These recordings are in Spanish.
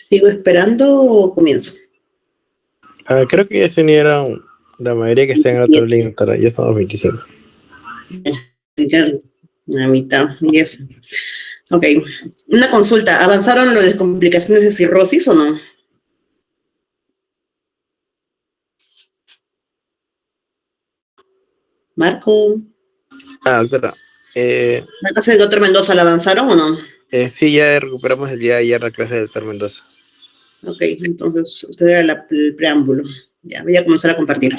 ¿Sigo esperando o comienzo? Creo que ya se unieron la mayoría que está en el otro link, pero ya estamos 25. Ya la mitad, yes. Ok. Una consulta. ¿Avanzaron las complicaciones de cirrosis o no? Marco. Doctora. ¿La clase del doctor Mendoza la avanzaron o no? Sí, ya recuperamos el día de ayer la clase del doctor Mendoza. Ok, entonces usted era el preámbulo. Ya, voy a comenzar a compartir.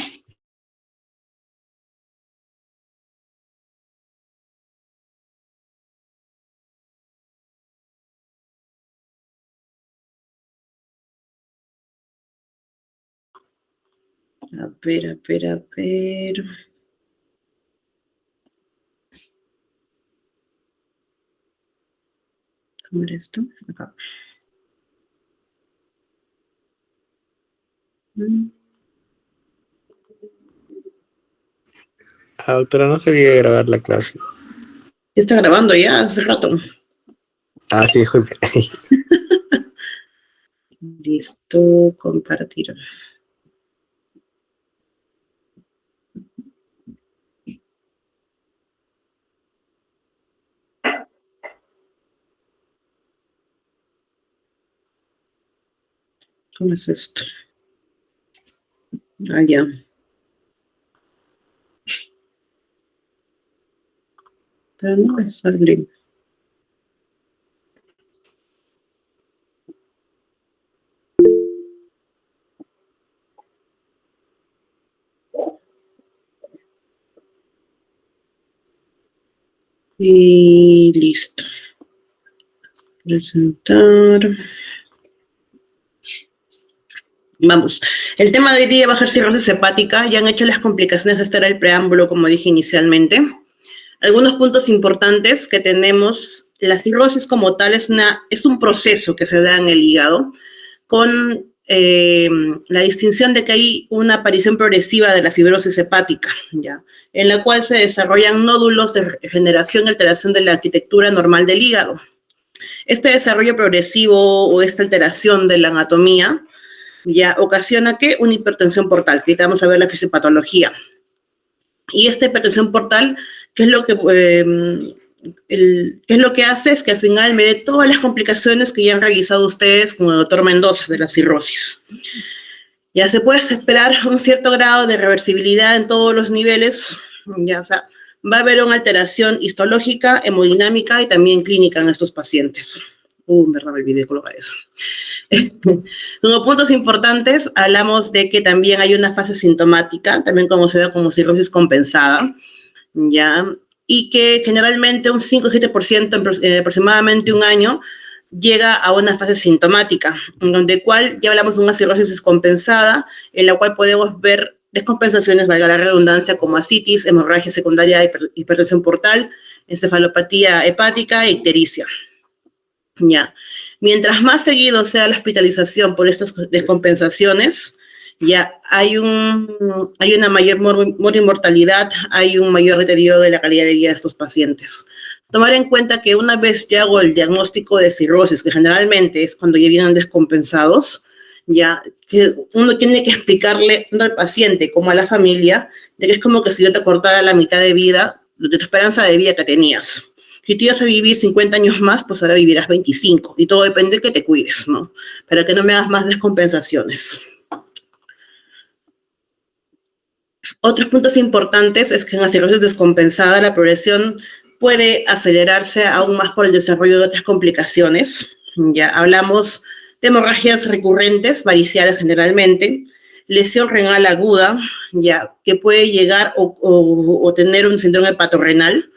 A ver. ¿Cómo era esto? Acá. Doctora, no se olvide grabar la clase. Ya está grabando ya hace rato. Sí, disculpe. Listo, compartir. ¿Cómo es esto? Ya. Pero no me sale. Y listo. Presentar. Vamos. El tema de hoy día va a ser cirrosis hepática. Ya han hecho las complicaciones. Este era el preámbulo, como dije inicialmente. Algunos puntos importantes que tenemos. La cirrosis como tal es un proceso que se da en el hígado con la distinción de que hay una aparición progresiva de la fibrosis hepática, ¿ya? En la cual se desarrollan nódulos de generación y alteración de la arquitectura normal del hígado. Este desarrollo progresivo o esta alteración de la anatomía ya ocasiona que una hipertensión portal, que vamos a ver la fisiopatología. Y esta hipertensión portal, ¿qué es lo que ¿qué es lo que hace? Es que al final me dé todas las complicaciones que ya han realizado ustedes con el doctor Mendoza de la cirrosis. Ya se puede esperar un cierto grado de reversibilidad en todos los niveles, ya, o sea, va a haber una alteración histológica, hemodinámica y también clínica en estos pacientes. Me olvidé colocar eso. Como puntos importantes, hablamos de que también hay una fase sintomática, también conocida como cirrosis compensada, ¿ya? Y que generalmente un 5-7% en aproximadamente un año llega a una fase sintomática, en donde cual ya hablamos de una cirrosis descompensada, en la cual podemos ver descompensaciones, valga la redundancia, como ascitis, hemorragia secundaria, hipertensión portal, encefalopatía hepática e ictericia. Ya. Mientras más seguido sea la hospitalización por estas descompensaciones, ya hay una mayor mortalidad, hay un mayor deterioro de la calidad de vida de estos pacientes. Tomar en cuenta que una vez yo hago el diagnóstico de cirrosis, que generalmente es cuando ya vienen descompensados, ya que uno tiene que explicarle tanto al paciente como a la familia de que es como que si yo te cortara la mitad de vida, de tu esperanza de vida que tenías. Si tú ibas a vivir 50 años más, pues ahora vivirás 25. Y todo depende de que te cuides, ¿no? Para que no me hagas más descompensaciones. Otros puntos importantes es que en la cirrosis descompensada la progresión puede acelerarse aún más por el desarrollo de otras complicaciones. Ya hablamos de hemorragias recurrentes, variciales generalmente, lesión renal aguda, ya que puede llegar o tener un síndrome hepatorrenal,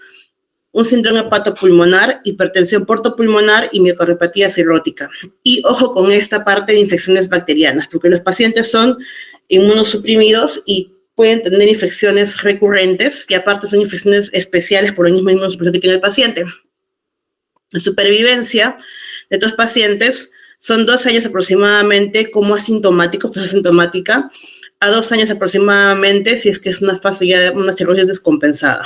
un síndrome hepatopulmonar, hipertensión portopulmonar y miocardiopatía cirrótica. Y ojo con esta parte de infecciones bacterianas, porque los pacientes son inmunosuprimidos y pueden tener infecciones recurrentes, que aparte son infecciones especiales por la misma inmunosupresión que tiene el paciente. La supervivencia de estos pacientes son 2 años aproximadamente como asintomático, fase asintomática, a 2 años aproximadamente si es que es una fase ya de una cirrosis descompensada.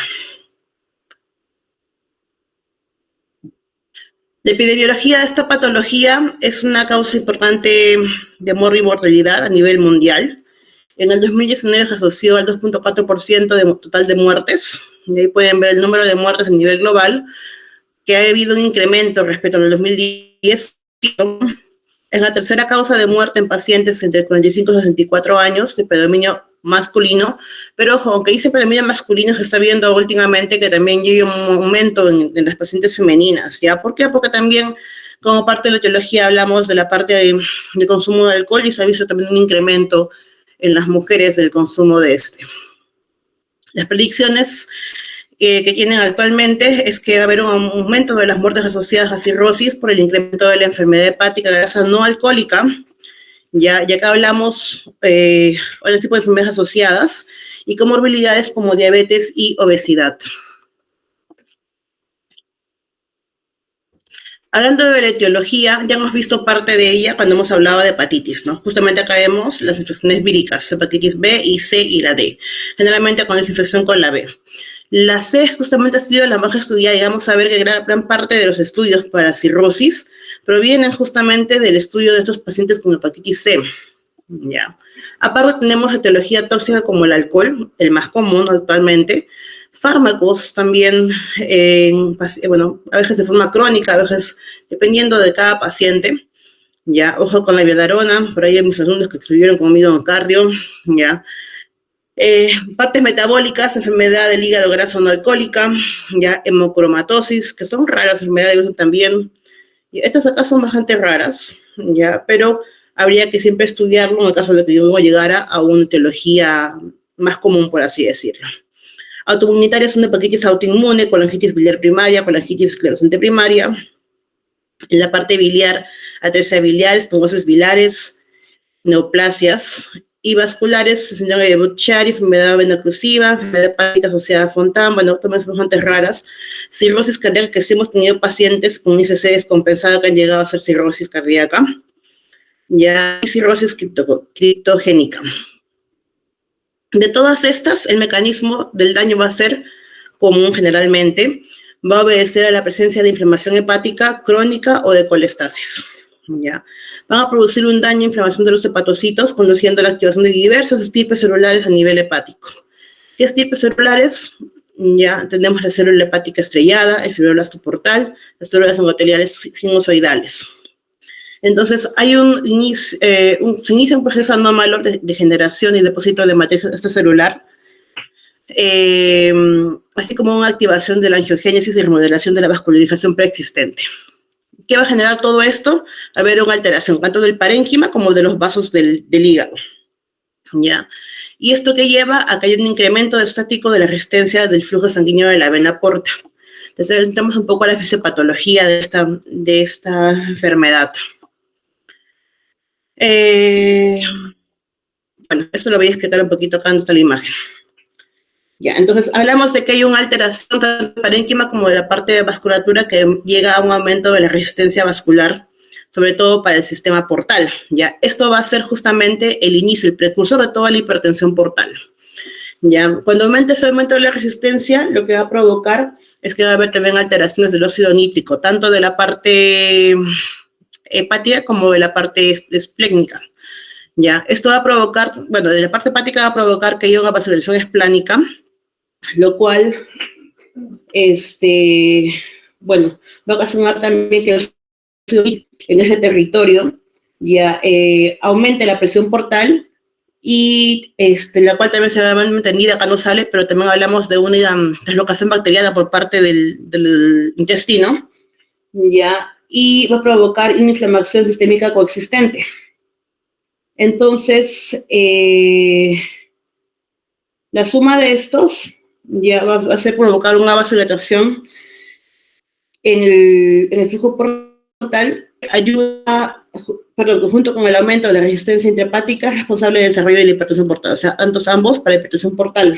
La epidemiología de esta patología es una causa importante de mortalidad a nivel mundial. En el 2019 se asoció al 2.4% de total de muertes. Y ahí pueden ver el número de muertes a nivel global, que ha habido un incremento respecto al 2010. Es la tercera causa de muerte en pacientes entre 45 y 64 años de predominio masculino, pero ojo, aunque dice predominio masculino, se está viendo últimamente que también hay un aumento en las pacientes femeninas, ¿ya? ¿Por qué? Porque también como parte de la etiología hablamos de la parte de consumo de alcohol y se ha visto también un incremento en las mujeres del consumo de este. Las predicciones que tienen actualmente es que va a haber un aumento de las muertes asociadas a cirrosis por el incremento de la enfermedad hepática grasa no alcohólica. Ya que hablamos de otros tipos de enfermedades asociadas y comorbilidades como diabetes y obesidad. Hablando de la etiología, ya hemos visto parte de ella cuando hemos hablado de hepatitis, ¿no? Justamente acá vemos las infecciones víricas, hepatitis B y C y la D, generalmente con desinfección con la B. La C justamente ha sido la más estudiada y vamos a ver que gran parte de los estudios para cirrosis provienen justamente del estudio de estos pacientes con hepatitis C. Ya. Aparte tenemos etiología tóxica como el alcohol, el más común actualmente, fármacos también, bueno, a veces de forma crónica, a veces dependiendo de cada paciente, ya, ojo con la viadarona, por ahí hay mis alumnos que estuvieron conmigo en cardio, ya. Partes metabólicas, enfermedad del hígado graso no alcohólica, ya, hemocromatosis, que son raras enfermedades también. Y estas acá son bastante raras, ya, pero habría que siempre estudiarlo en el caso de que uno llegara a una etiología más común, por así decirlo. Autoinmunitaria es una hepatitis autoinmune, colangitis biliar primaria, colangitis esclerosante primaria. En la parte biliar, atresia biliar, estenosis biliares, neoplasias y vasculares, síndrome de Budd-Chiari, enfermedad veno-occlusiva, enfermedad hepática asociada a Fontan, bueno, también son bastante raras. Cirrosis cardíaca, que sí hemos tenido pacientes con ICC descompensada que han llegado a ser cirrosis cardíaca. Ya, y cirrosis criptogénica. De todas estas, el mecanismo del daño va a ser común generalmente, va a obedecer a la presencia de inflamación hepática crónica o de colestasis. ¿Ya? Van a producir un daño e inflamación de los hepatocitos, conduciendo a la activación de diversas estirpes celulares a nivel hepático. ¿Qué estirpes celulares? Ya tenemos la célula hepática estrellada, el fibroblasto portal, las células endoteliales sinusoidales. Entonces, hay se inicia un proceso anómalo de generación y depósito de matriz extracelular, así como una activación de la angiogénesis y remodelación de la vascularización preexistente. ¿Qué va a generar todo esto? Va a haber una alteración tanto del parénquima como de los vasos del hígado. ¿Ya? Y esto que lleva a que haya un incremento estático de la resistencia del flujo sanguíneo de la vena porta. Entonces, entramos un poco a la fisiopatología de esta enfermedad. Bueno, esto lo voy a explicar un poquito acá donde está la imagen. Ya, entonces hablamos de que hay una alteración tanto del parénquima como de la parte de vasculatura que llega a un aumento de la resistencia vascular, sobre todo para el sistema portal. Ya, esto va a ser justamente el inicio, el precursor de toda la hipertensión portal. Ya, cuando aumenta ese aumento de la resistencia, lo que va a provocar es que va a haber también alteraciones del óxido nítrico, tanto de la parte hepática como de la parte esplénica. Ya, esto va a provocar, bueno, de la parte hepática va a provocar que haya una vasodilatación esplánica, lo cual, bueno, va a ocasionar también que en ese territorio ya aumente la presión portal y la cual también se va a entendida, acá no sale, pero también hablamos de una deslocación bacteriana por parte del intestino, ya, y va a provocar una inflamación sistémica coexistente. Entonces, la suma de estos ya va a hacer provocar una vasodilatación en el flujo portal, ayuda, junto con el aumento de la resistencia intrahepática, responsable del desarrollo de la hipertensión portal, o sea, ambos para la hipertensión portal.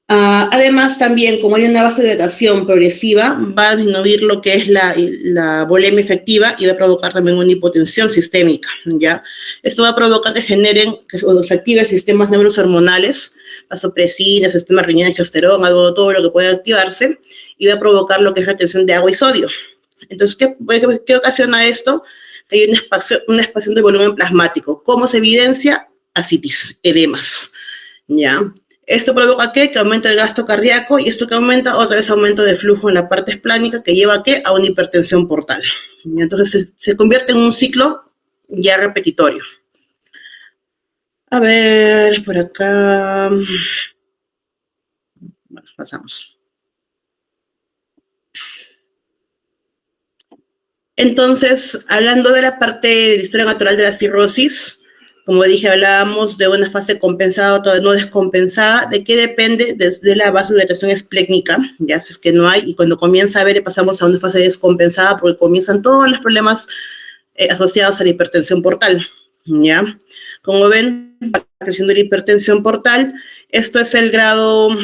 Además, también, como hay una vasodilatación progresiva, va a disminuir lo que es la volemia efectiva y va a provocar también una hipotensión sistémica, ¿ya? Esto va a provocar que se activen sistemas neurohormonales, vasopresina, sistema renina, angiosperona, todo lo que puede activarse, y va a provocar lo que es retención de agua y sodio. Entonces, ¿qué ocasiona esto? Que hay una expansión de volumen plasmático. ¿Cómo se evidencia? Ascitis, edemas, ¿ya? Esto provoca ¿qué? Que aumenta el gasto cardíaco, y esto que aumenta, otra vez aumento de flujo en la parte esplánica, que lleva ¿qué? A una hipertensión portal. ¿Ya? Entonces se convierte en un ciclo ya repetitorio. A ver, por acá. Bueno, pasamos. Entonces, hablando de la parte de la historia natural de la cirrosis, como dije, hablábamos de una fase compensada o no descompensada. ¿De qué depende? Desde la vasodilatación esplénica, ya si es que no hay, y cuando comienza a haber, pasamos a una fase descompensada porque comienzan todos los problemas asociados a la hipertensión portal, ¿ya? Como ven, va creciendo la hipertensión portal. Esto es el grado,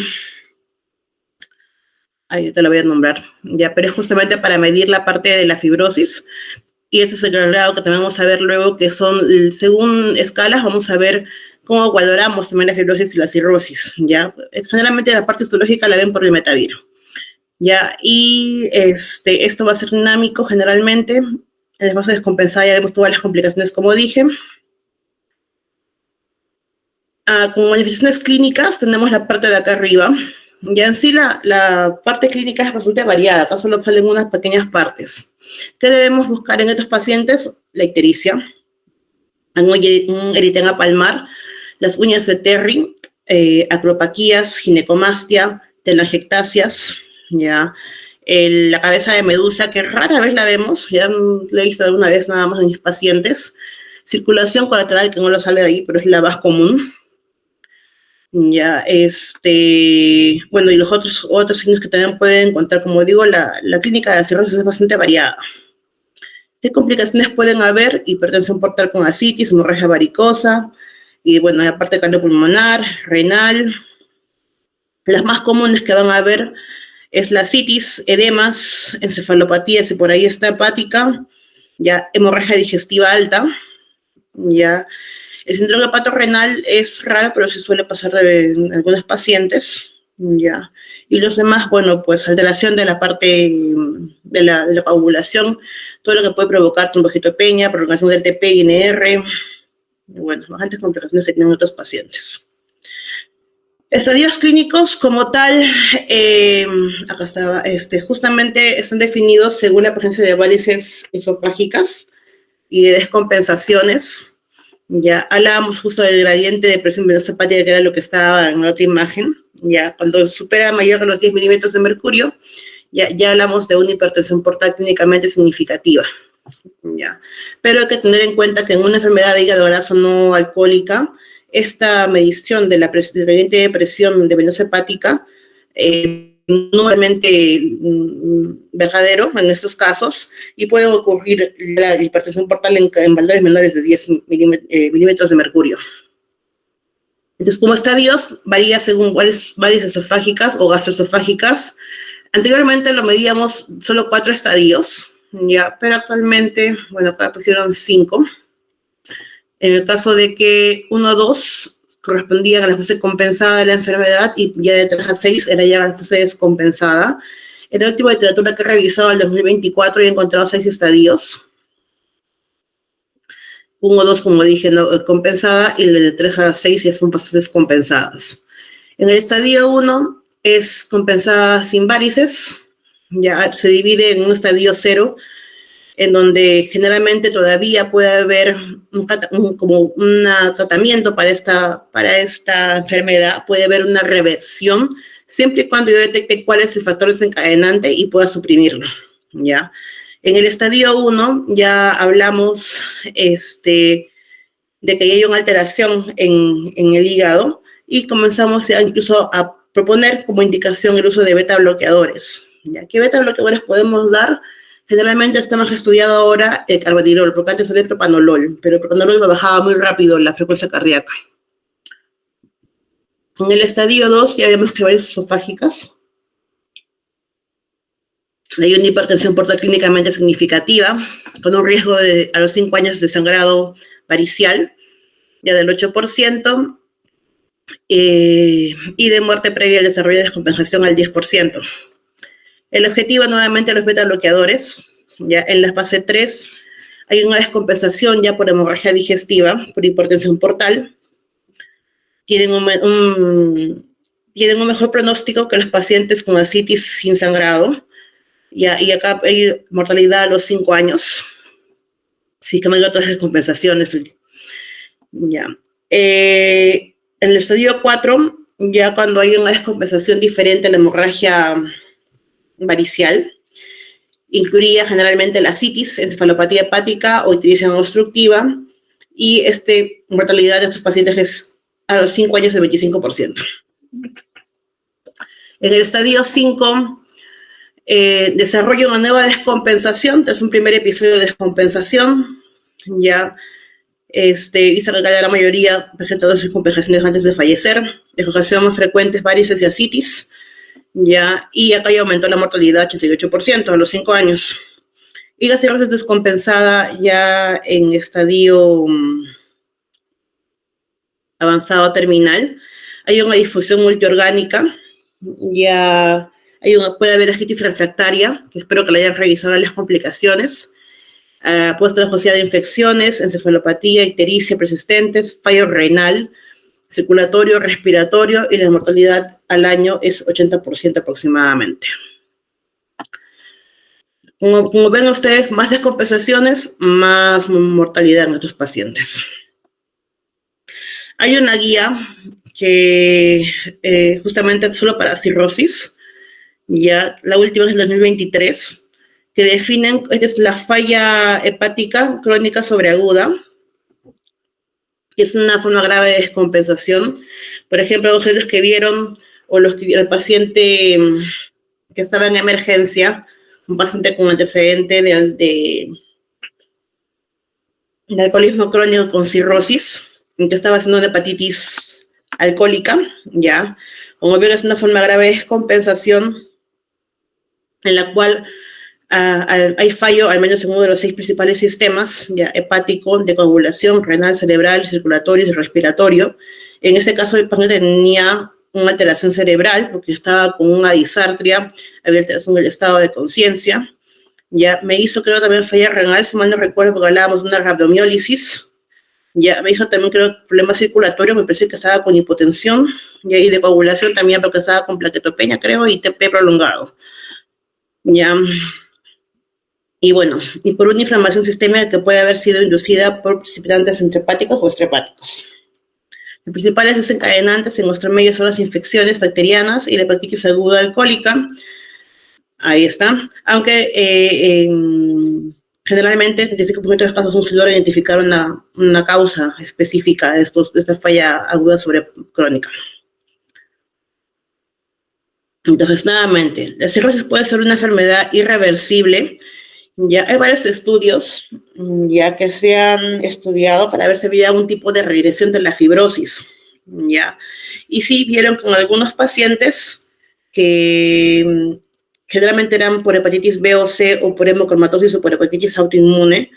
ahí te lo voy a nombrar, ya, pero es justamente para medir la parte de la fibrosis. Y ese es el grado que también vamos a ver luego, que son, según escalas, vamos a ver cómo valoramos también la fibrosis y la cirrosis, ¿ya? Generalmente la parte histológica la ven por el metaviro, ¿ya? Y esto va a ser dinámico generalmente. En la fase descompensada ya vemos todas las complicaciones, como dije. Como manifestaciones clínicas tenemos la parte de acá arriba. Ya en sí la parte clínica es bastante variada, acá solo salen unas pequeñas partes. ¿Qué debemos buscar en estos pacientes? La ictericia, un eritema palmar, las uñas de Terry, acropaquías, ginecomastia, telangiectasias, ya, la cabeza de medusa, que rara vez la vemos, ya la he visto alguna vez nada más en mis pacientes, circulación colateral, que no lo sale ahí, pero es la más común. Ya, bueno, y los otros signos que también pueden encontrar, como digo, la clínica de la cirrosis es bastante variada. ¿Qué complicaciones pueden haber? Hipertensión portal con ascitis, hemorragia varicosa, y bueno, la parte cardiopulmonar, renal. Las más comunes que van a haber es la ascitis, edemas, encefalopatía, si por ahí está hepática, ya, hemorragia digestiva alta, ya. El síndrome hepatorrenal es raro, pero sí suele pasar en algunos pacientes, ya. Y los demás, bueno, pues alteración de la parte de la coagulación, todo lo que puede provocar trombocitopenia, prolongación del TP y NR, y bueno, bastantes complicaciones que tienen otros pacientes. Estadios clínicos como tal, acá estaba, justamente están definidos según la presencia de varices esofágicas y de descompensaciones. Ya hablábamos justo del gradiente de presión venosa hepática, que era lo que estaba en la otra imagen. Ya cuando supera mayor de los 10 milímetros de mercurio, ya hablamos de una hipertensión portal clínicamente significativa. Ya. Pero hay que tener en cuenta que en una enfermedad de hígado graso no alcohólica, esta medición del gradiente de presión de venosa hepática no es realmente verdadero en estos casos, y puede ocurrir la hipertensión portal en valores menores de 10 milímetros de mercurio. Entonces, como estadios, varía según varices esofágicas o gastroesofágicas. Anteriormente lo medíamos solo 4 estadios, ya, pero actualmente, bueno, acá pusieron 5. En el caso de que 1 o 2 correspondían a la fase compensada de la enfermedad, y ya de 3 a 6 era ya la fase descompensada. En la última literatura que he revisado, el 2024, he encontrado 6 estadios. 1 o 2, como dije, no, compensada, y de 3 a 6 ya fueron fases descompensadas. En el estadio 1 es compensada sin varices, ya se divide en un estadio 0, en donde generalmente todavía puede haber como un tratamiento para esta enfermedad, puede haber una reversión, siempre y cuando yo detecte cuál es el factor desencadenante y pueda suprimirlo, ¿ya? En el estadio 1 ya hablamos de que hay una alteración en el hígado, y comenzamos incluso a proponer como indicación el uso de beta bloqueadores, ¿ya? ¿Qué beta bloqueadores podemos dar? Generalmente está más estudiado ahora el carvedilol, porque antes era el propanolol, pero el propanolol bajaba muy rápido la frecuencia cardíaca. En el estadio 2 ya vemos que varices esofágicas. Hay una hipertensión portal clínicamente significativa, con un riesgo a los 5 años de sangrado varicial, ya del 8%. y de muerte previa al desarrollo de descompensación al 10%. El objetivo nuevamente los beta bloqueadores, ya en la fase 3 hay una descompensación ya por hemorragia digestiva, por hipertensión portal, tienen un mejor pronóstico que los pacientes con ascitis sin sangrado, ya, y acá hay mortalidad a los 5 años, sí que no hay otras descompensaciones. Ya. En el estadio 4, ya cuando hay una descompensación diferente a la hemorragia varicial, incluiría generalmente la ascitis, encefalopatía hepática o ictericia obstructiva, y mortalidad de estos pacientes es a los 5 años del 25%. En el estadio 5, desarrolla una nueva descompensación tras un primer episodio de descompensación, ya, y se regala la mayoría presentando sus complicaciones antes de fallecer. Descompensación más frecuentes, varices y ascitis, ya, y acá ya aumentó la mortalidad 88% a los 5 años. Y la cirrosis descompensada ya en estadio avanzado terminal. Hay una difusión multiorgánica, ya puede haber ascitis refractaria, que espero que la hayan revisado en las complicaciones. Puede estar asociada a infecciones, encefalopatía, ictericia persistentes, fallo renal, circulatorio, respiratorio, y la mortalidad al año es 80% aproximadamente. Como ven ustedes, más descompensaciones, más mortalidad en estos pacientes. Hay una guía que justamente solo para cirrosis, ya la última es del 2023, que definen, esta es la falla hepática crónica sobreaguda, que es una forma grave de descompensación. Por ejemplo, los que vieron, o el paciente que estaba en emergencia, un paciente con antecedente de alcoholismo crónico con cirrosis, que estaba haciendo una hepatitis alcohólica, ya. Como ven, es una forma grave de descompensación en la cual hay fallo, al menos en uno de los 6 principales sistemas, ya, hepático, de coagulación, renal, cerebral, circulatorio y respiratorio. En ese caso, el paciente tenía una alteración cerebral, porque estaba con una disartria, había alteración del estado de conciencia. Ya me hizo, creo, también falla renal, si mal no recuerdo, porque hablábamos de una rhabdomiólisis. Ya me hizo también, creo, problema circulatorio, me parece que estaba con hipotensión, ya, y de coagulación también, porque estaba con plaquetopenia, creo, y TP prolongado. Ya. Y bueno, y por una inflamación sistémica que puede haber sido inducida por precipitantes intrahepáticos o extrahepáticos. Los principales desencadenantes en nuestro medio son las infecciones bacterianas y la hepatitis aguda alcohólica. Ahí está. Aunque generalmente, en el 5% de los casos, no se logra identificar una causa específica de esta falla aguda crónica. Entonces, nuevamente, la cirrosis puede ser una enfermedad irreversible. Ya hay varios estudios ya que se han estudiado para ver si había algún tipo de regresión de la fibrosis, ya. Y sí vieron con algunos pacientes que generalmente eran por hepatitis B o C o por hemocromatosis o por hepatitis autoinmune.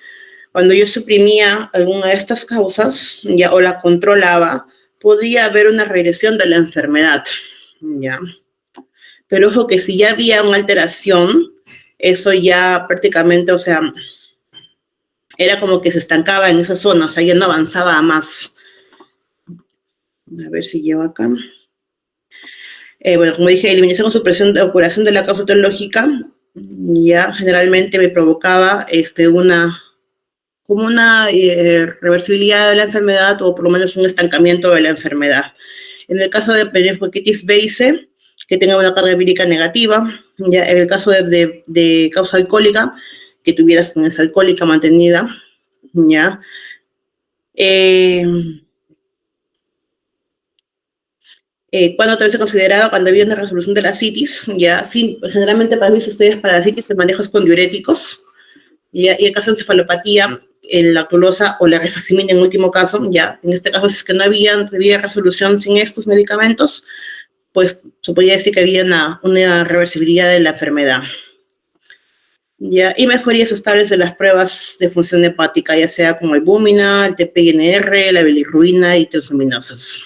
Cuando yo suprimía alguna de estas causas, ya, o la controlaba, podía haber una regresión de la enfermedad, ya. Pero ojo que si ya había una alteración, eso ya prácticamente, o sea, era como que se estancaba en esa zona, o sea, ya no avanzaba a más. A ver si llevo acá. Bueno, como dije, eliminación o supresión de curación de la causa etiológica, ya generalmente me provocaba una reversibilidad de la enfermedad, o por lo menos un estancamiento de la enfermedad. En el caso de hepatitis B y C, que tenga una carga vírica negativa, ya en el caso de causa alcohólica, que tuvieras con esa alcohólica mantenida, ya. Cuando también se consideraba cuando había una resolución de la citis, ya, sí, generalmente para mis estudios para la citis se maneja con diuréticos, ya, y en caso de encefalopatía, la lactulosa o la rifaximin en último caso, ya, en este caso si es que no había resolución sin estos medicamentos, pues se podría decir que había una reversibilidad de la enfermedad. Ya, y mejorías estables de las pruebas de función hepática, ya sea como albúmina, el TPNR, la bilirruina y transaminasas.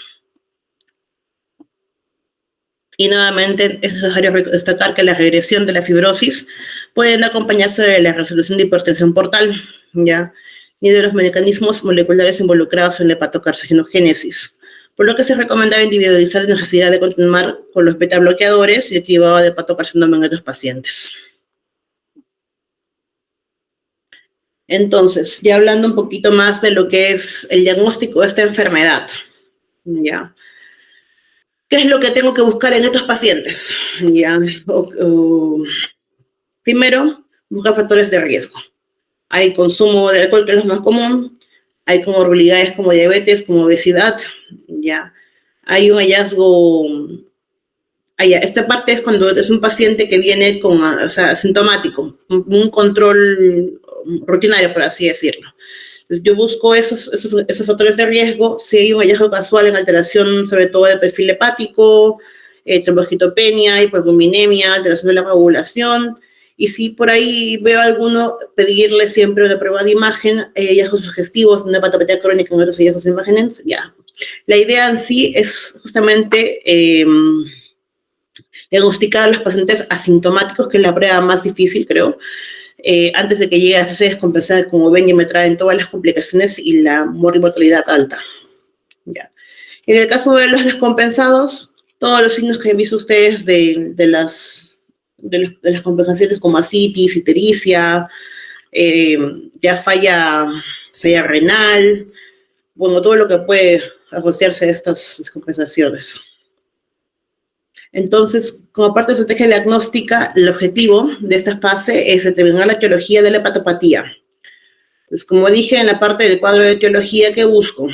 Y nuevamente es necesario destacar que la regresión de la fibrosis puede no acompañarse de la resolución de hipertensión portal, ¿ya? Ni de los mecanismos moleculares involucrados en la hepatocarcinogénesis, por lo que se recomendaba individualizar la necesidad de continuar con los beta bloqueadores y el cribado de hepatocarcinoma en estos pacientes. Entonces, ya hablando un poquito más de lo que es el diagnóstico de esta enfermedad, ¿ya? ¿Qué es lo que tengo que buscar en estos pacientes? ¿Ya? Primero, buscar factores de riesgo. Hay consumo de alcohol, que es lo más común. Hay comorbilidades como diabetes, como obesidad. ¿Ya? Hay un hallazgo. Esta parte es cuando es un paciente que viene con, o sea, asintomático, un control rutinario, por así decirlo. Entonces, yo busco esos factores de riesgo. Si hay un hallazgo casual en alteración, sobre todo de perfil hepático, trombocitopenia, hipoalbuminemia, alteración de la coagulación, y si por ahí veo alguno, pedirle siempre una prueba de imagen, hallazgos sugestivos, una hepatopatía crónica en otros hallazgos de imagen, ya. La idea en sí es justamente diagnosticar a los pacientes asintomáticos, que es la prueba más difícil, creo, antes de que llegue a la fase descompensada, como ven, ya me traen todas las complicaciones y la mortalidad alta. Ya. En el caso de los descompensados, todos los signos que han visto ustedes de las complicaciones como ascitis, ictericia, ya falla renal, bueno, todo lo que puede asociarse a estas descompensaciones. Entonces, como parte de la estrategia diagnóstica, el objetivo de esta fase es determinar la etiología de la hepatopatía. Entonces, como dije, en la parte del cuadro de etiología, ¿qué busco?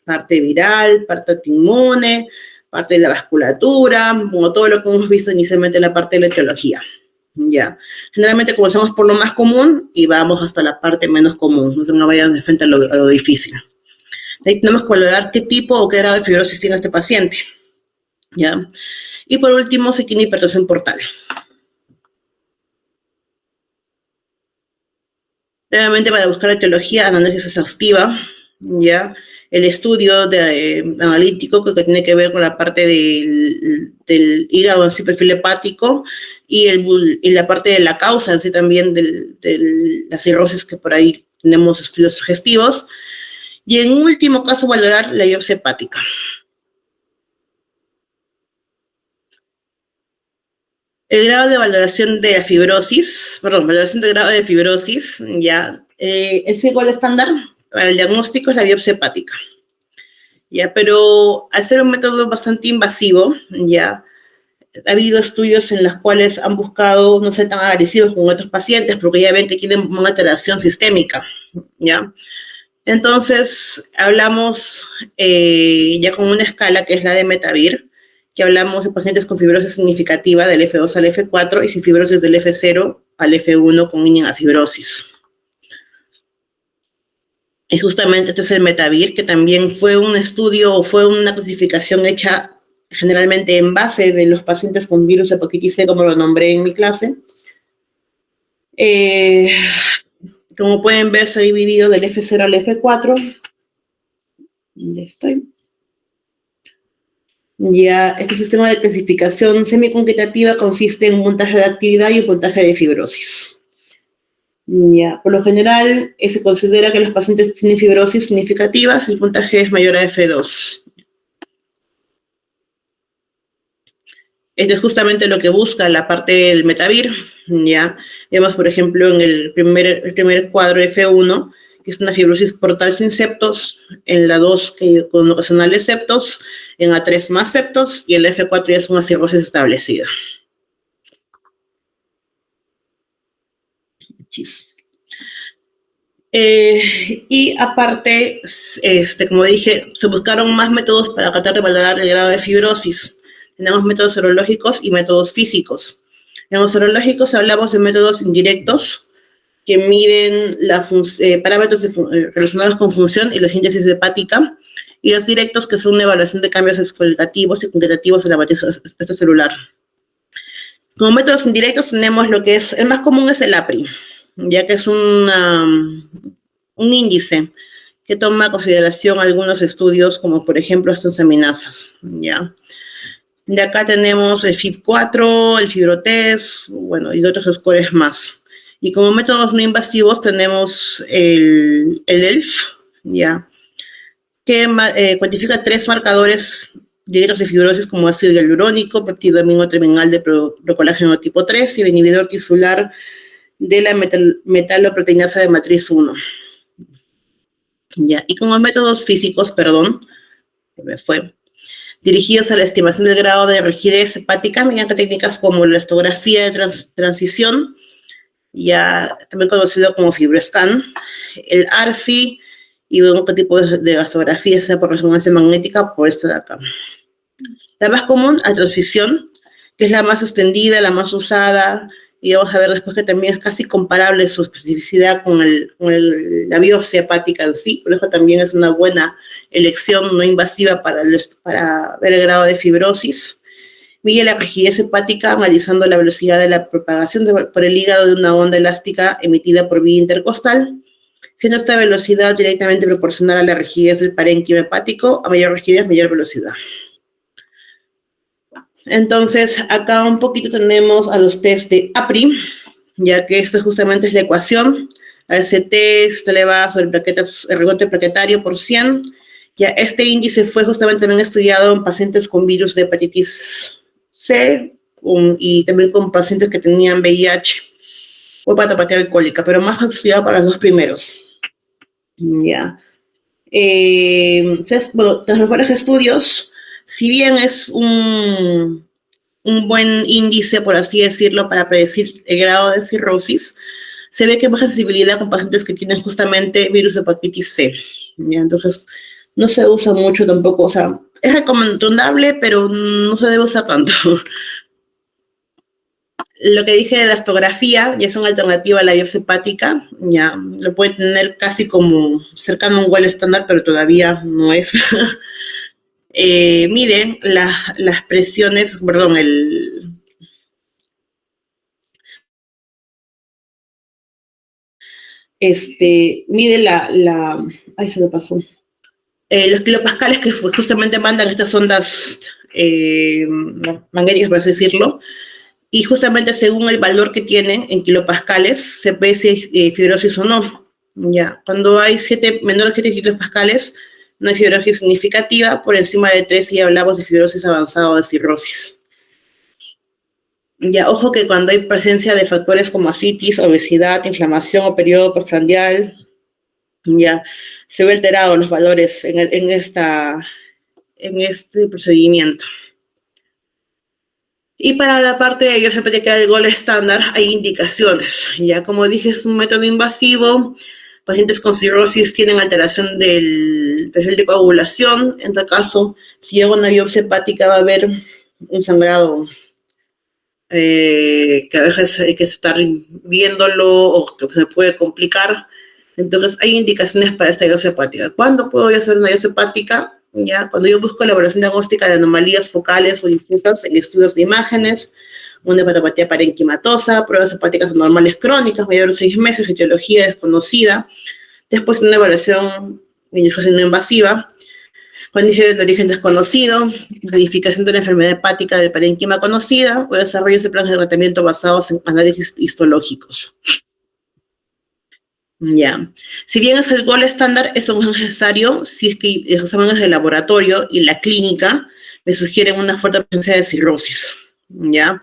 Parte viral, parte autoinmune, parte de la vasculatura, como todo lo que hemos visto inicialmente en la parte de la etiología. Ya. Generalmente comenzamos por lo más común y vamos hasta la parte menos común. No vayan de frente a lo difícil. Ahí tenemos que valorar qué tipo o qué grado de fibrosis tiene este paciente. ¿Ya? Y por último, si tiene hipertensión portal. Nuevamente, para buscar la etiología, análisis exhaustiva, ¿ya? El estudio analítico que tiene que ver con la parte del hígado en sí, perfil hepático, y la parte de la causa en sí también de la cirrosis, que por ahí tenemos estudios sugestivos. Y en último caso, valorar la biopsia hepática. El grado de valoración de fibrosis, valoración de grado de fibrosis, ya, es igual estándar para el diagnóstico, es la biopsia hepática. Ya, pero al ser un método bastante invasivo, ya, ha habido estudios en los cuales han buscado no ser tan agresivos con otros pacientes porque ya ven que tienen una alteración sistémica, ya. Entonces, hablamos ya con una escala que es la de Metavir, que hablamos de pacientes con fibrosis significativa del F2 al F4 y sin fibrosis del F0 al F1 con mínima fibrosis. Y justamente este es el Metavir, que también fue un estudio, fue una clasificación hecha generalmente en base de los pacientes con virus hepatitis C, como lo nombré en mi clase. Como pueden ver, se ha dividido del F0 al F4. ¿Dónde estoy? Ya, este sistema de clasificación semicuantitativa consiste en un puntaje de actividad y un puntaje de fibrosis. Ya, por lo general, se considera que los pacientes tienen fibrosis significativa si el puntaje es mayor a F2. Esto es justamente lo que busca la parte del Metavir. Ya, vemos, por ejemplo, en el primer cuadro F1, que es una fibrosis portal sin septos, en la 2 con ocasionales septos, en A3 más septos, y el F4 ya es una cirrosis establecida. Y aparte, como dije, se buscaron más métodos para tratar de valorar el grado de fibrosis. Tenemos métodos serológicos y métodos físicos. En los serológicos hablamos de métodos indirectos que miden parámetros relacionados con función y la síntesis hepática, y los directos, que son una evaluación de cambios explicativos y quantitativos en la matriz celular. Como métodos indirectos tenemos lo que es, el más común es el APRI, ya que es un índice que toma en consideración algunos estudios, como por ejemplo las transaminasas, ¿ya? De acá tenemos el FIB4, el Fibrotest, bueno, y otros scores más. Y como métodos no invasivos tenemos el ELF, ya, que cuantifica 3 marcadores directos de fibrosis como ácido hialurónico, péptido amino terminal de procolágeno tipo 3 y el inhibidor tisular de la metaloproteinasa de matriz 1. Ya, y como métodos físicos, se me fue, dirigidos a la estimación del grado de rigidez hepática mediante técnicas como la elastografía de transición, ya también conocido como FibroScan, el ARFI y otro tipo de elastografía, sea por resonancia magnética, por esta de acá. La más común, la transición, que es la más extendida, la más usada, y vamos a ver después que también es casi comparable su especificidad con la biopsia hepática en sí, por eso también es una buena elección no invasiva para ver el grado de fibrosis. Mide la rigidez hepática analizando la velocidad de la propagación por el hígado de una onda elástica emitida por vía intercostal, siendo esta velocidad directamente proporcional a la rigidez del parénquima hepático. A mayor rigidez, mayor velocidad. Entonces, acá un poquito tenemos a los test de APRI, ya que esta justamente es la ecuación. AST se eleva sobre el recorte plaquetario por 100. Ya este índice fue justamente también estudiado en pacientes con virus de hepatitis C y también con pacientes que tenían VIH o hepatopatía alcohólica, pero más estudiado para los dos primeros. Ya. Bueno, los mejores estudios, si bien es un buen índice, por así decirlo, para predecir el grado de cirrosis, se ve que baja sensibilidad con pacientes que tienen justamente virus de hepatitis C. ¿Ya? Entonces, no se usa mucho tampoco, o sea, es recomendable, pero no se debe usar tanto. Lo que dije de la elastografía ya es una alternativa a la biopsia hepática, ya lo pueden tener casi como cercano a un gold estándar, pero todavía no es. Mide las presiones, perdón, mide ay, se me pasó. Los kilopascales que justamente mandan estas ondas magnéticas, por así decirlo, y justamente según el valor que tiene en kilopascales, se ve si hay fibrosis o no. Ya, cuando hay menores que 7 kilopascales, no hay fibrosis significativa, por encima de 3 y hablamos de fibrosis avanzada o de cirrosis. Ya, ojo que cuando hay presencia de factores como ascitis, obesidad, inflamación o periodo postprandial, ya se ve alterado los valores en este procedimiento. Y para la parte de biopsia hepática del gold estándar hay indicaciones. Ya como dije, es un método invasivo. Pacientes con cirrosis tienen alteración del perfil de coagulación. En tal caso, si hago una biopsia hepática va a haber un sangrado que a veces hay que estar viéndolo o que se puede complicar. Entonces, hay indicaciones para esta biopsia hepática. ¿Cuándo puedo yo hacer una biopsia hepática? Ya, cuando yo busco elaboración diagnóstica de anomalías focales o difusas en estudios de imágenes, una hepatopatía parenquimatosa, pruebas hepáticas anormales crónicas, mayor de 6 meses, etiología desconocida, después una evaluación no invasiva, condiciones de origen desconocido, verificación de una enfermedad hepática del parénquima conocida o desarrollo de planes de tratamiento basados en análisis histológicos. Ya. Si bien es el gold estándar, eso no es necesario si es que los exámenes de laboratorio y la clínica me sugieren una fuerte presencia de cirrosis. ¿Ya?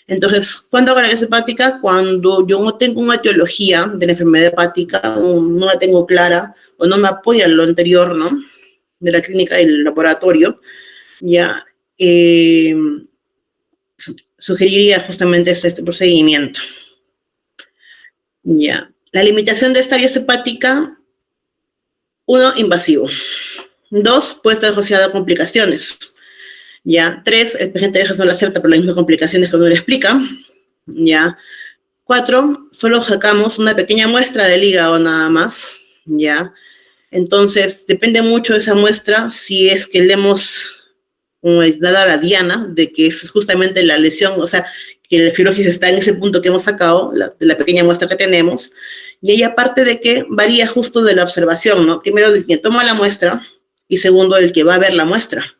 Entonces, ¿cuándo hago la biopsia hepática? Cuando yo no tengo una etiología de la enfermedad hepática, no la tengo clara, o no me apoya lo anterior, ¿no? De la clínica y el laboratorio, ya sugeriría justamente este procedimiento. Ya. La limitación de esta biopsia hepática, 1, invasivo. 2, puede estar asociado a complicaciones. Ya. 3, el paciente a veces no lo acepta por las mismas complicaciones que uno le explica. Ya. 4, solo sacamos una pequeña muestra del hígado nada más. Ya. Entonces, depende mucho de esa muestra si es que le hemos dado a la diana de que es justamente la lesión, o sea, que la fibrosis está en ese punto que hemos sacado, de la pequeña muestra que tenemos, y ahí aparte de que varía justo de la observación, ¿no? Primero, del quien toma la muestra, y segundo, del que va a ver la muestra.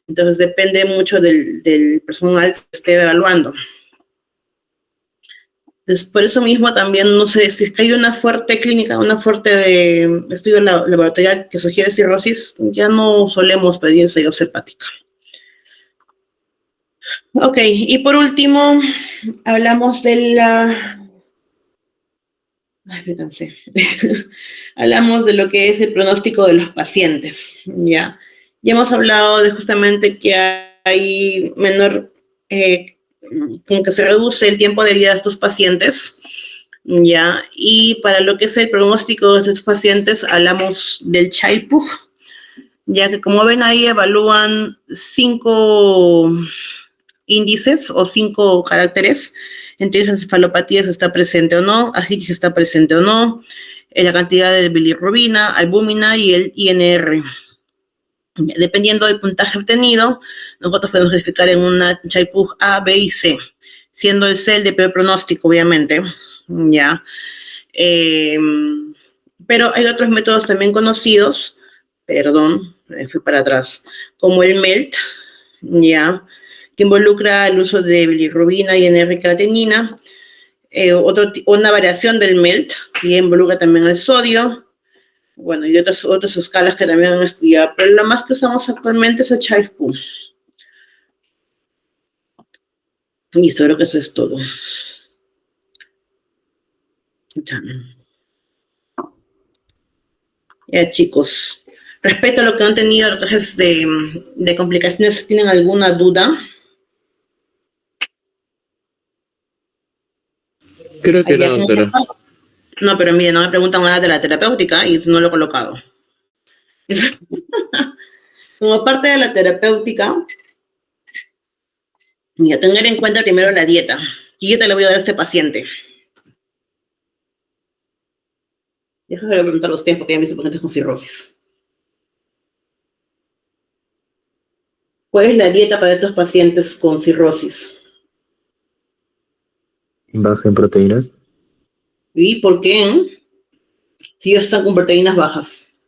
Entonces depende mucho del personal que esté evaluando. Entonces, por eso mismo también, no sé, si es que hay una fuerte clínica, una fuerte estudio laboratorial que sugiere cirrosis, ya no solemos pedir esa biopsia hepática. Ok, y por último, hablamos de la... Ay, me cansé. Hablamos de lo que es el pronóstico de los pacientes, ¿ya? Ya hemos hablado de justamente que hay menor, como que se reduce el tiempo de vida de estos pacientes, ¿ya? Y para lo que es el pronóstico de estos pacientes, hablamos del Child-Pugh, ya que como ven ahí evalúan 5 índices o 5 caracteres, entonces encefalopatía si está presente o no, agitis está presente o no, la cantidad de bilirrubina, albúmina y el INR. Dependiendo del puntaje obtenido, nosotros podemos clasificar en una Child-Pugh A, B y C, siendo el C el de peor pronóstico, obviamente, ya. Pero hay otros métodos también conocidos, perdón, me fui para atrás, como el MELT, ya, que involucra el uso de bilirrubina y N-creatinina, una variación del MELT, que involucra también el sodio, bueno, y otras escalas que también han estudiado, pero lo más que usamos actualmente es el Child-Pugh. Listo, creo que eso es todo. Ya, chicos, respecto a lo que han tenido de complicaciones, ¿tienen alguna duda? Creo que no, doctora. No, pero mire, no me preguntan nada de la terapéutica y no lo he colocado. Como parte de la terapéutica, ya tener en cuenta primero la dieta. ¿Qué dieta le voy a dar a este paciente? Déjame preguntar a ustedes porque ya han visto pacientes con cirrosis. ¿Cuál es la dieta para estos pacientes con cirrosis? Baja en proteínas. ¿Y por qué? Si ellos están con proteínas bajas.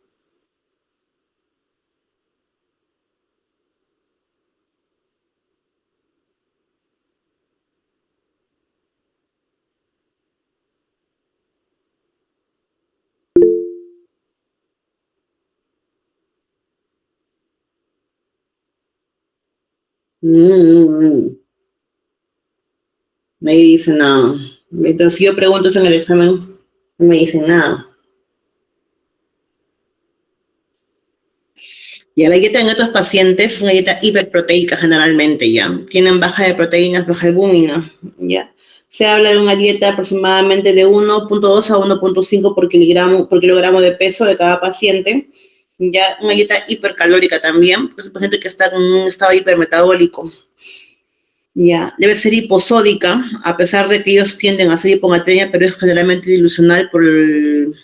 Nadie dice nada. Mientras yo pregunto eso en el examen, no me dicen nada. Y la dieta en otros pacientes es una dieta hiperproteica generalmente, ¿ya? Tienen baja de proteínas, baja albúmina, ¿ya? Se habla de una dieta aproximadamente de 1.2 a 1.5 por kilogramo de peso de cada paciente, ya una dieta hipercalórica también, porque es un paciente que está en un estado hipermetabólico, ya. Debe ser hiposódica, a pesar de que ellos tienden a ser hiponatremia, pero es generalmente dilucional por el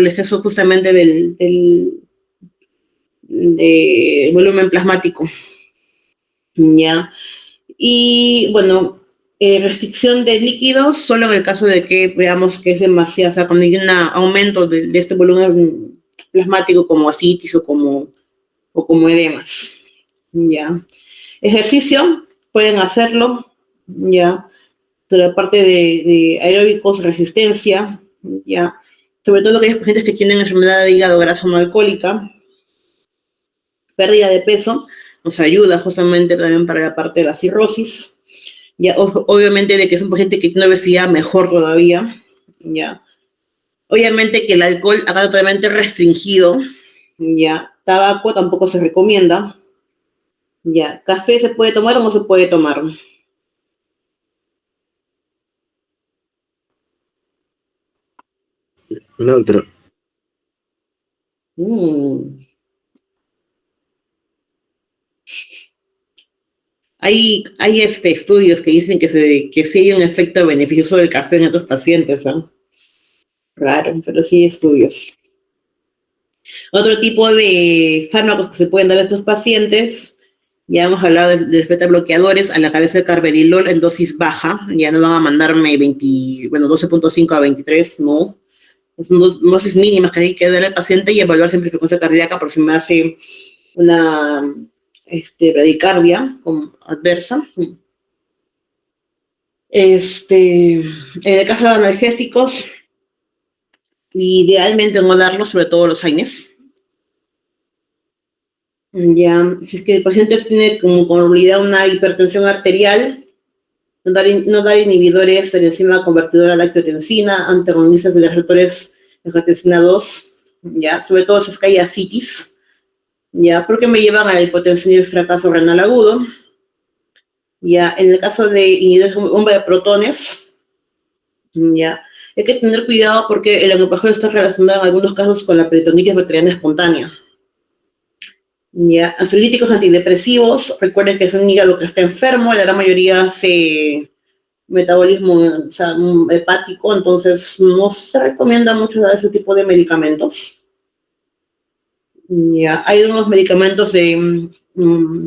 exceso justamente del volumen plasmático, ¿ya? Y bueno, restricción de líquidos solo en el caso de que veamos que es demasiado, o sea, cuando hay un aumento de este volumen plasmático como ascitis o como edemas, ¿ya? Ejercicio, pueden hacerlo, ¿ya? Pero aparte de aeróbicos, resistencia, ¿ya? Sobre todo aquellos pacientes que tienen enfermedad de hígado graso no alcohólica, pérdida de peso, nos ayuda justamente también para la parte de la cirrosis. Ya, obviamente de que es un paciente que tiene obesidad, mejor todavía. Ya. Obviamente que el alcohol acá totalmente restringido. Ya. Tabaco tampoco se recomienda. Ya. ¿Café se puede tomar o no se puede tomar? No, doctora. Hay estudios que dicen que sí hay un efecto beneficioso del café en estos pacientes, ¿no? Raro, pero sí hay estudios. Otro tipo de fármacos que se pueden dar a estos pacientes, ya hemos hablado de beta bloqueadores, a la cabeza de carvedilol en dosis baja, ya no van a mandarme 12.5 a 23, no. Son dosis mínimas que hay que dar al paciente y evaluar siempre frecuencia cardíaca por si me hace una bradicardia adversa. En el caso de analgésicos, idealmente no darlos, sobre todo los AINES. Ya, si es que el paciente tiene como comorbilidad una hipertensión arterial, no dar inhibidores de la enzima convertidora a la angiotensina, antagonistas de los receptores de angiotensina 2, ya, sobre todo si es que hay ascitis, ya, porque me llevan a la hipotensión y el fracaso renal agudo. Ya, en el caso de inhibidores de bomba de protones, ya, hay que tener cuidado porque el angiopajero está relacionado en algunos casos con la peritonitis bacteriana espontánea. Ya, ansiolíticos antidepresivos, recuerden que es un hígado que está enfermo, la gran mayoría hace metabolismo, o sea, hepático, entonces no se recomienda mucho dar ese tipo de medicamentos. Ya, hay unos medicamentos de,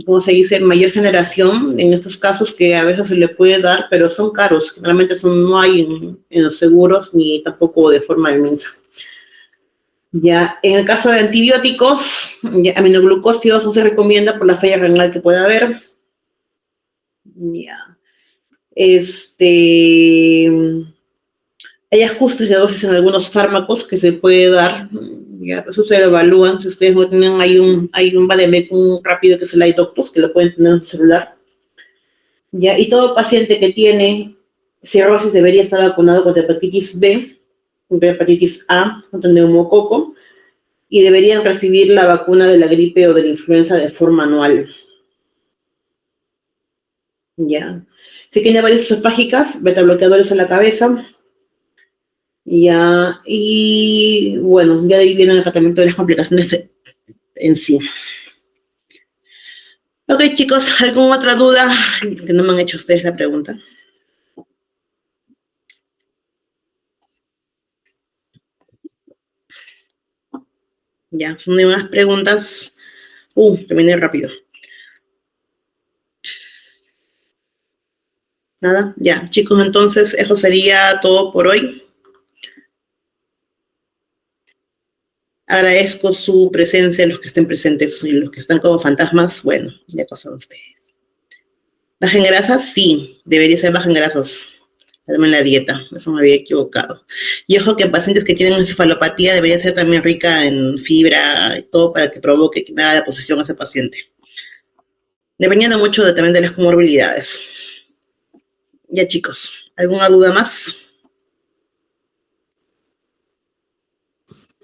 ¿cómo se dice?, mayor generación, en estos casos que a veces se le puede dar, pero son caros, generalmente no hay en los seguros ni tampoco de forma inmensa. Ya, en el caso de antibióticos, aminoglucósidos no se recomienda por la falla renal que pueda haber. Ya. Hay ajustes de dosis en algunos fármacos que se puede dar. Ya, eso se evalúan. Si ustedes no tienen, hay un vademecum rápido que es el iDoctus, que lo pueden tener en su celular. Ya, y todo paciente que tiene cirrosis debería estar vacunado contra hepatitis B, contra hepatitis A, contra neumococo, y deberían recibir la vacuna de la gripe o de la influenza de forma anual. Ya. Si tiene varices esofágicas, betabloqueadores en la cabeza. Ya. Y bueno, ya de ahí viene el tratamiento de las complicaciones en sí. Ok, chicos, ¿alguna otra duda? Que no me han hecho ustedes la pregunta. Ya, son de unas preguntas. Terminé rápido. Nada, ya, chicos, entonces eso sería todo por hoy. Agradezco su presencia, los que estén presentes y los que están como fantasmas, bueno, ya cosa de ustedes. ¿Baja en grasas? Sí, debería ser baja en grasas. Además la dieta, eso me había equivocado. Y ojo que en pacientes que tienen encefalopatía debería ser también rica en fibra y todo para que provoque que me haga la posición a ese paciente. Dependiendo mucho también de las comorbilidades. Ya, chicos, ¿alguna duda más?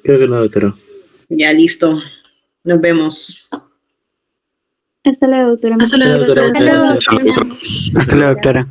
Creo que no, doctora. Ya, listo. Nos vemos. Hasta luego, doctora. Hasta luego, doctora. Hasta luego, doctora. Hasta luego, doctora.